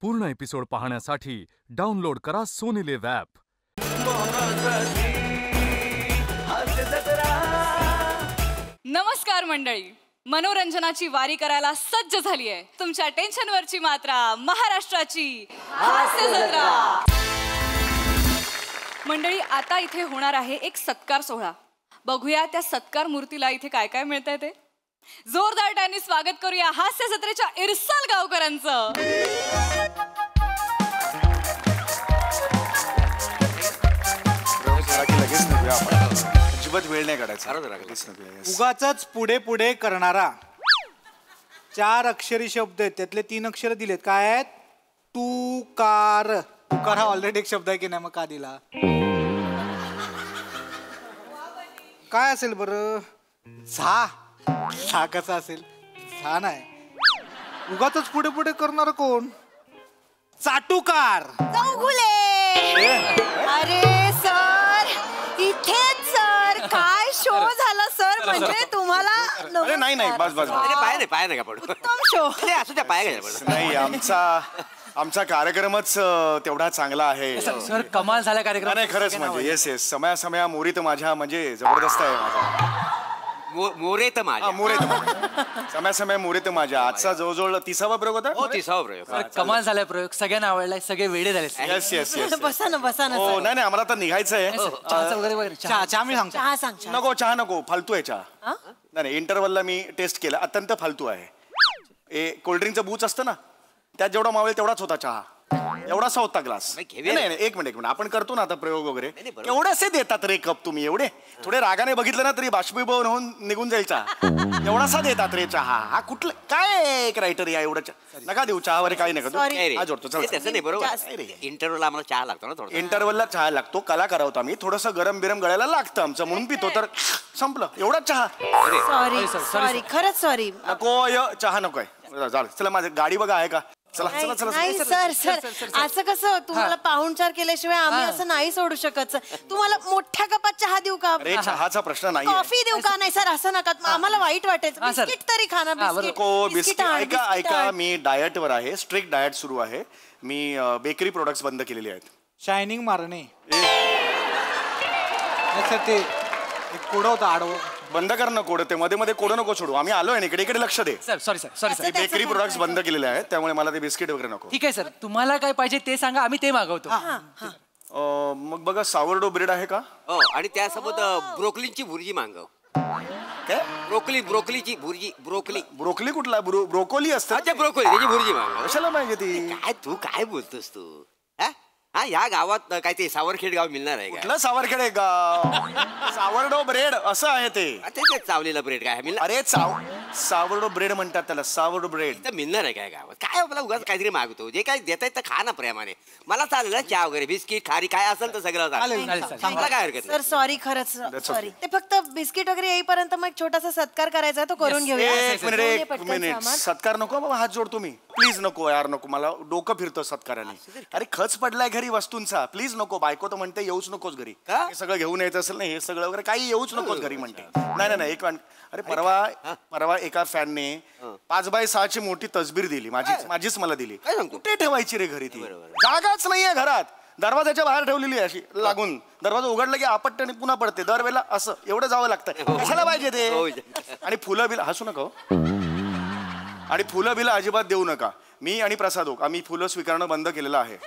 पूर्ण एपिसोड पाहण्यासाठी डाउनलोड करा सोनी लिव्ह ॲप. नमस्कार मंडळी, मनोरंजनाची वारी करायला सज्ज झाली आहे तुमच्या टेन्शनवरची मात्रा, महाराष्ट्राची हास्य जत्रा. मंडळी, आता इथे होणार आहे एक सत्कार सोहळा. बघूया त्या सत्कार मूर्तीला इथे काय काय मिळतंय ते. जोरदार टाळ्यांनी स्वागत करूया हास्य जत्रेच्या इरसाल गावकरांचं. अजिबात वेळ नाही काढायचा. उगाच पुढे पुढे करणारा. 4 अक्षरी शब्द आहेत, त्यातले 3 अक्षर दिलेत. काय आहेत? तुकार. तुकार हा ऑलरेडी एक शब्द आहे की नाही, मग का दिला? काय असेल बरं? झा. झा कसा असेल? झा नाही. उगाच पुढे पुढे करणार कोण? चाटुकार. अरे सर, इथेच सर. काय शो झाला सर, म्हणजे तुम्हाला. अरे नाही नाही, बस बस. अरे पाय नाही का पडू. उत्तम शो. असू त्या पाय घ्यायला नाही, आमचा कार्यक्रमच तेवढा चांगला आहे. सर कमाल झाला कार्यक्रम. नाही खरंच म्हणजे येस येस. समया मोरीत माझ्या म्हणजे जबरदस्त आहे माझा. मोरेत माझ्या. समय मोरीत माझ्या. आजचा जवळजवळ 30वा प्रयोग होता. हो, 30वा प्रयोग. कमाल झालाय प्रयोग, सगळ्यांना आवडलाय, सगळे वेडे झाले. Yes yes yes. बसा ना बसा ना. हो नाही आम्हाला आता निघायचं आहे. चहा मी सांगतो. चहा सांग. नको चहा नको, फालतू आहे चहा. नाही इंटरव्हलला मी टेस्ट केला, अत्यंत फालतू आहे. कोल्ड्रिंकचं बूच असतं ना, त्यात जेवढा मावेल तेवढाच होता चहा. एवढासा होता ग्लास. नाही एक मिनिट आपण करतो ना आता प्रयोग वगैरे. एवढेसे देतात रे कप तुम्ही. एवढे थोडे रागाने बघितलं ना तरी बाष्पीभवन होऊन निघून जाईल चहा. एवढासा देतात रे चहा. हा कुठलं काय क्रायटेरिया? एवढं नका देऊ चहा वगैरे काही नका जोडतो. तसं नाही बरोबर. इंटरव्हलला आम्हाला चहा लागतो ना थोडं. इंटरव्हलला चहा लागतो. कलाकार आहोत आम्ही, थोडंसं गरम बिरम गळायला लागतं आमचं, म्हणून पितो. तर संपलं एवढाच चहा. सॉरी खरंच सॉरी. नको चहा नकोय. चला माझी गाडी बघा आहे का? चला चला चला. नाही सर असं कसं? तुम्हाला पाहुणचार केल्याशिवाय आम्ही असं नाही सोडू शकत. तुम्हाला मोठ्या कपात चहा देऊ का? अरे चहाचा प्रश्न नाही. कॉफी देऊ का? नाही सर असं नका, आम्हाला वाईट वाटेल. बिस्किट तरी खा ना. बिस्किट ऐका मी डायट वर आहे. स्ट्रिक्ट डायट सुरू आहे. मी बेकरी प्रोडक्ट्स बंद केलेले आहेत. शायनिंग मारणे. ते एक कोडं होतं आडवं. बंद कर ना कोड. ते मध्ये मध्ये कोड नको सोडू. आम्ही आलोय ना इकडे लक्ष दे. सॉरी. बेकरी प्रोडक्ट्स बंद केलेले आहेत, त्यामुळे मला ते बिस्किट वगैरे नको. ठीक आहे सर, तुम्हाला काय पाहिजे ते सांगा, आम्ही ते मागवतो. मग बघा सावरडो ब्रेड आहे का? हो, आणि त्यासोबत ब्रोकलीची भुर्जी मागव. काय? ब्रोकलीची भुर्जी. ब्रोकली कुठला? ब्रोकोली असतं. अच्छा ब्रोकली, त्याची भुर्जी मागव. कशाला पाहिजे ती? काय तू काय बोलतोस तू? हा या गावात काय ते सावरखेड गाव मिळणार आहे का? कुठलं सावरखेड आहे गाव? सावरडो ब्रेड असं आहे ते. ते चावलेला ब्रेड काय मिळणार? अरे सावरडो ब्रेड म्हणतात त्याला. सावरडो ब्रेड मिळणार आहे काय गावात? काय आपला उगाच काहीतरी मागतो. जे काय देता येत खा ना प्रेमाने. मला चालेल चहा वगैरे, बिस्किट, खारी काय असेल तर सगळं चांगला. काय हरकत सर सॉरी, खरंच सॉरी. ते फक्त बिस्किट वगैरे येईपर्यंत मग एक छोटासा सत्कार करायचा, तो करून घेऊया. एक मिनिट सत्कार नको बाबा. हात जोडतो मी. प्लीज नको यार, नको. मला डोकं फिरतं सत्काराने. अरे खच पडलाय घरी वस्तूंचा. प्लीज नको. बायको तर म्हणते येऊच नकोस घरी. हे सगळं घेऊन यायचं असेल ना, हे सगळं वगैरे काही येऊच नकोस घरी म्हणते. नाही एक अरे परवा एका फॅनने 5x6ची मोठी तसबीर दिली. माझीच मला दिली. कुठे ठेवायची रे घरी? ती जागाच नाहीये घरात. दरवाजाच्या बाहेर ठेवलेली आहे अशी लागून. दरवाजा उघडला की आपट्याने पुन्हा पडते दरवेळेला. असं एवढं जावं लागतं. कशाला पाहिजे ते? आणि फुलं बिल हसू नका. आणि फुलं बिलं अजिबात देऊ नका. मी आणि प्रसाद आम्ही फुलं स्वीकारणं बंद केलेलं आहे.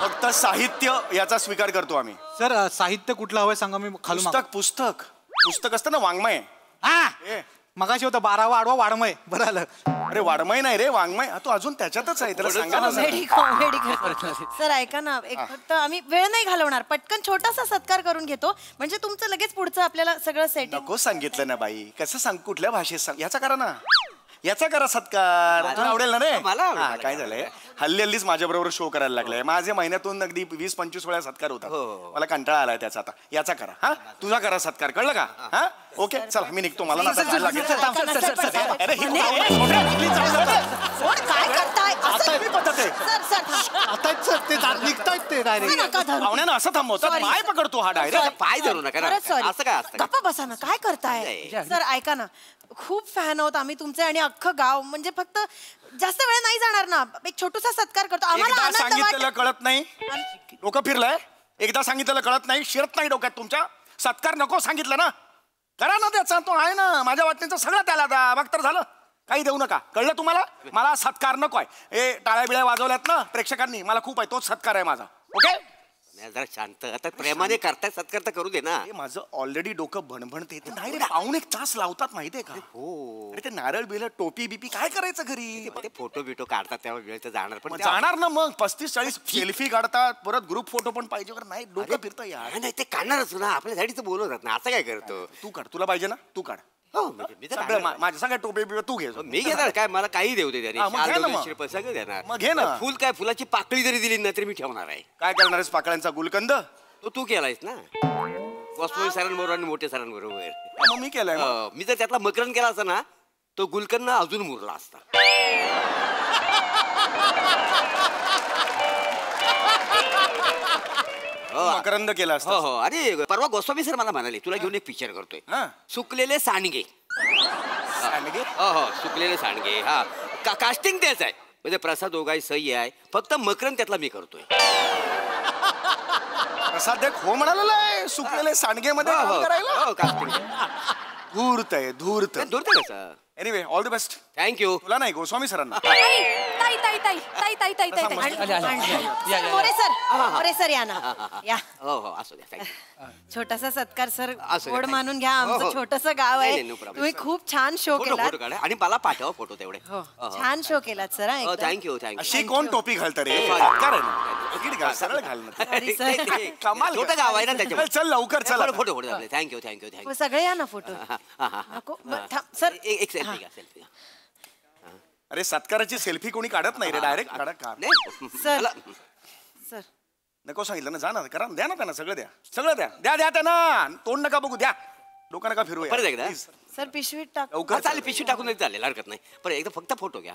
फक्त साहित्य याचा स्वीकार करतो आम्ही. सर साहित्य कुठलं हवंय सांगा, मी खालून. पुस्तक असतं ना, वाङ्मय. मगाशी होतं 12वा आडवा वाङ्मय. बरं आलं. अरे वाङ्मय नाही रे, वाङ्मय. तो अजून त्याच्यातच आहे. त्याला सांगा ना. कॉमेडी. सर ऐका ना, एक फक्त आम्ही वेळ नाही घालवणार, पटकन छोटासा सत्कार करून घेतो, म्हणजे तुमचं लगेच पुढचं आपल्याला सगळं सेट. नको सांगितलं ना बाई. कसं सांग? कुठल्या भाषेत सांग? याचा करा ना. याचा करा सत्कार. आवडेल ना रे? मला काय झालंय, हल्लीच माझ्या बरोबर शो करायला लागलाय. माझे महिन्यातून अगदी 20-25 वेळा सत्कार होता. मला कंटाळा आलाय त्याचा. आता याचा करा. हा तुझा करा सत्कार, कळलं का? हा ओके चला मी निघतो. मला काय करताय? ते निघतायत ते डायरेक्ट. नका धरू. पाहुण्यानं असं थांबवतात Sorry, पाय sir. पकडतो हा डायरेक्ट. पाय धरू नका ना. खरंच sorry. असं काय असतं का? गप्पा बसा ना, काय करताय नाही. सर? ऐका ना, खूप फॅन आहोत आम्ही तुमचे आणि अख्खं गाव, म्हणजे फक्त जास्त वेळ नाही जाणार ना, एक छोटूसा सत्कार करतो आम्हाला. एकदा आनंद सांगितलेलं वाट- कळत नाही. डोकं फिरलंय. एकदा सांगितलेलं कळत नाही, शिरत नाही डोक्यात तुमच्या. सत्कार नको सांगितलं ना, करा ना त्याचा. तो आहे ना माझ्या वाटणीचं सगळं त्याला द्या. बघ तर झालं. काही देऊ नका. कळलं तुम्हाला? मला सत्कार नको आहे. हे टाळ्या बिळ्या वाजवल्यात ना प्रेक्षकांनी, मला खूप आहे. तोच सत्कार आहे माझा. ओके? नाही, जरा शांत. आता प्रेमाने करताय सत्कार तर करू दे ना. हे माझं ऑलरेडी डोकं भणभणते. ते नाही रे, पाहून एक तास लावतात माहितीये का? हो. अरे ते नारळ बिल टोपी बिपी काय करायचं घरी? ते फोटो बिटो काढतात त्यावर वेळ तर जाणार पण मग त्या- जाणार ना मग 35-40 सेल्फी काढतात. परत ग्रुप फोटो पण पाहिजे. नाही डोकं फिरतं यार. नाही, नाही, ते काढणारच ना. आपल्यासाठी तर बोलवतात ना. असं काय करतो? तू काढ. तुला पाहिजे ना, तू काढ. हो, म्हणजे मी तर सगळं काढणार. माझ्या सगळ्या टोपी बिपी तू घे. मी घेणार काय? मला काही देऊ दे त्याने. हा, मग शाल घे देऊ ना दे, मग. शिरपं सगळं देणार. मग घे ना. फुल काय, फुलाची पाकळी जरी दिली ना तरी मी ठेवणार आहे. काय करणार आहेस पाकळ्यांचा गुलकंद? तो तू केलायस ना गोस्वामी सरांबरोबर आणि मोठ्या सरांबरोबर. मग मी केलंय मग. मी जर त्यातला मकरंद केला असता ना, तो गुलकंद अजून मुरला असता. मकरंद केला हो असता. हो. अरे परवा गोस्वामी सर मला म्हणाले तुला घेऊन एक पिक्चर करतोय. हा. सुकलेले सांडगे. सांडगे? हो हो, सुकलेले सांडगे. हा, कास्टिंग तेच आहे. म्हणजे प्रसाद ओगाई सही आहे, फक्त मकरंद त्यातला मी करतोय. प्रसाद एक हो म्हणालेला आहे सुकलेले सांडगे मध्ये काम करायला. हो, कास्टिंग. धूर्त आहे धूर्त. दूर कसं. Anyway all the best. Thank you. तुला नाही गोस्वामी सरांना. ताई ताई ताई ताई ताई ताई ताई ताई ताई आले, आले. या, या, मोरे सर या ना, या. हो हो, असू द्या. थँक्यू. छोटासा सत्कार सर, असू दे, गोड thank मानून you. घ्या. हो, आमचं हो. छोटस गाव नाही, आहे. नाही, no problem. तुम्ही खूप छान शो फोटो केलात. काढा आणि मला पाठवा फोटो तेवढे. हो, छान शो केलात सर. हो, थँक्यू थँक्यू. अशी कोण टोपी घालतं रे? सत्कार आहे ना. तिकीट घाल, सरळ घाल ना. Sorry, sir. कमाल छोटं गाव आहे ना चल त्याच्यामुळे. चल लवकर चल आता. Photo photo thank you thank you thank you. सगळे या ना फोटो. नको थांब, सर. एक सेल्फी घ्या सेल्फी. अरे सत्काराची सेल्फी कोणी काढत नाही रे, डायरेक्ट काढा का? नाही सर. मला- सर नको सांगितलं ना, जा ना, करा ना, द्या ना त्यांना सगळं द्या. सगळं द्या द्या द्या त्यांना. तोंड नका बघू, द्या. डोकं नका फिरू परत एकदा. सर पिशवीत टाक. लवकर चालेल, पिशवी टाकून तरी चालेल, हरकत नाही. पण एकदा फक्त फोटो घ्या.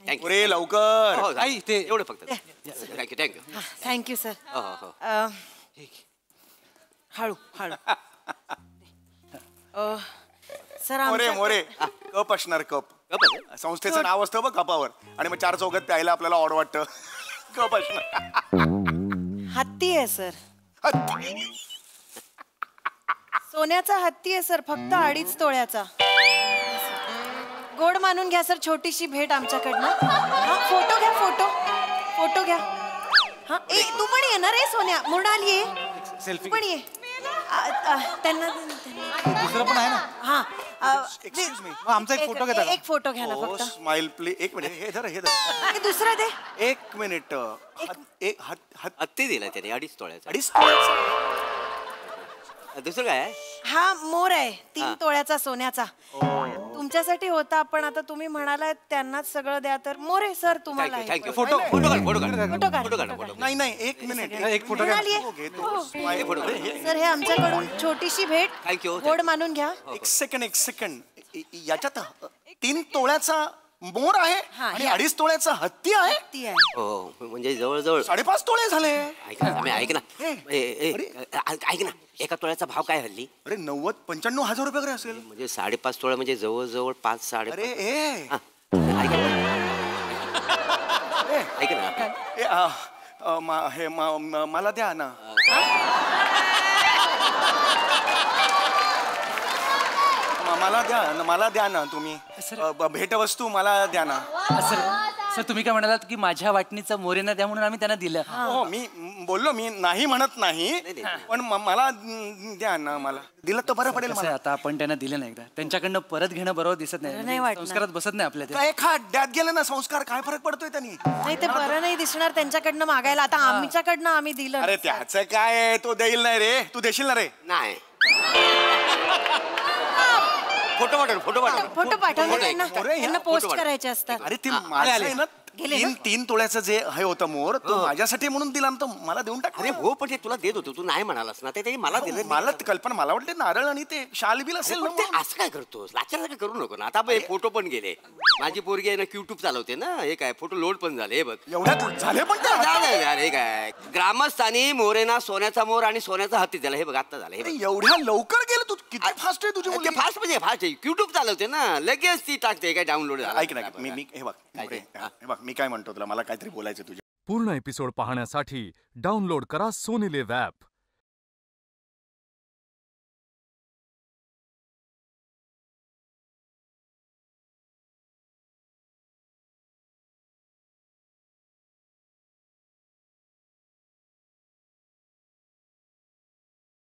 थँक्यू. रे लवकर. हो, आई, ते- एवढं फक्त. Thank you thank you. Thank you sir. हो हो हो. हळू हळू. सर मोरे आमच्या मोरे कप असणार कप. गप्प आहे. संस्थेचं नाव असतं बघ कपावर, आणि मग 4 चौघात प्यायला आपल्याला ऑड वाटतं. कप असणार. हत्ती आहे सर. सोन्याचा हत्ती आहे सर, फक्त 2.5 तोळ्याचा. गोड मानून घ्या सर, छोटीशी भेट आमच्याकडनं. हा, फोटो घ्या, फोटो घ्या. हा, तू पण ये ना रे सोन्या, मृणाल ये. सेल्फी तू पण ये. त्यांना दुसरं पण आहे ना. हा. Excuse me. मग आमचा एक फोटो घेता का? एक फोटो घ्या ना हो फक्त. Smile please. एक मिनिट, हे धर हे धर. हे दुसरं दे. एक मिनिट. एक हत्ती दिला त्याने 2.5 तोळ्याचा. 2.5 तोळ्याचं. दुसरं काय आहे? हा मोर आहे 3 हा. तोळ्याचा सोन्याचा. तुमच्यासाठी होता, पण आता तुम्ही म्हणाला त्यांनाच सगळं द्या, तर मोर आहे सर तुम्हाला. Thank you thank you. आहे. फोटो फोटो काढ फोटो काढ फोटो काढ, फोटो काढ फोटो फोटो. नाही नाही, एक मिनिट. एक फोटो घ्या. मृणाल ये. Smile. फोटो काढ. सर हे आमच्याकडून छोटीशी भेट. Thank you. गोड मानून घ्या. एक सेकंड. याच्यात 3 तोळ्याचा मोर आहे हा, आणि हे- 2.5 तोळ्याचा हत्ती आहे. ती आहे. हो, म्हणजे जवळजवळ 5.5 तोळे झाले. ऐक ना, ऐक ना. हे. ऐक ना, एका तोळ्याचा भाव काय हल्ली? अरे 90-95 हजार रुपये वगैरे असेल. म्हणजे 5.5 तोळा म्हणजे जवळजवळ 5-5.5. अरे ए ऐक ना. ए, हे मला द्या ना. मला द्या ना तुम्ही. भेटवस्तू मला द्या ना. सर सर तुम्ही काय म्हणालात की माझ्या वाटणीचं मोरेना द्या म्हणून आम्ही त्यांना दिलं. हो मी बोललो, मी नाही म्हणत नाही, पण मला द्या ना. मला दिलं तर बरं पडेल कसं आहे, मला. आता आपण त्यांना दिलं नाही एकदा, त्यांच्याकडनं परत घेणं बरोबर दिसत बरं नाही नाही. वाटणार. संस्कारात बसत नाही आपल्या ते. काय खड्ड्यात गेलं ना संस्कार, काय फरक पडतोय त्यांनी? नाही ते बरं नाही दिसणार त्यांच्याकडनं मागायला. आता आमच्याकडनं आम्ही दिलं. अरे त्याचं काय आहे, तो देईल नाही रे. तू देशील ना रे? नाही. फोटो पाठव फोटो पाठव. फोटो पाठवले फोटो त्यांना, एक. अरे, त्यांना फोटो पोस्ट पाठव. करायचे असतात. अरे ते माझं आहे ना, गेले ना? 3 तोळ्याचं जे हे होतं मोर तो माझ्यासाठी म्हणून दिला ना, तो मला देऊन टाक. अरे हो पण ते तुला देत होतो तू नाही म्हणालास ना ते त्यांनी मला दिलं. मला कल्पना, मला वाटते नारळ आणि ते शाल बिल असेल ना पण ते मग. असं काय करतोस लाचार करू नको ना. आता फोटो पण गेले. माझी पोरगी आहे ना युट्यूब चालवते ना, हे काय फोटो लोड पण झाले. हे बघ एवढ्यात झाले पण ते. झालं यार. हे काय ग्रामस्थानी मोरेना सोन्याचा मोर आणि सोन्याचा हत्ती झाला. हे बघ आता झालं. हे बघ. एवढ्या लवकर गेलं तू, किती फास्ट आहे तुझी ते मुलगी. फास्ट म्हणजे फास्ट आहे. युट्यूब चालवते ना, लगेच ती टाकते. काय डाउनलोड झालं. ऐक ना, मी हे बघ मोरे, हे बघ मी काय म्हणतो तुला, मला काहीतरी बोलायचं तुझ्या. पूर्ण एपिसोड पाहण्यासाठी डाउनलोड करा सोनी लिव्ह ॲप.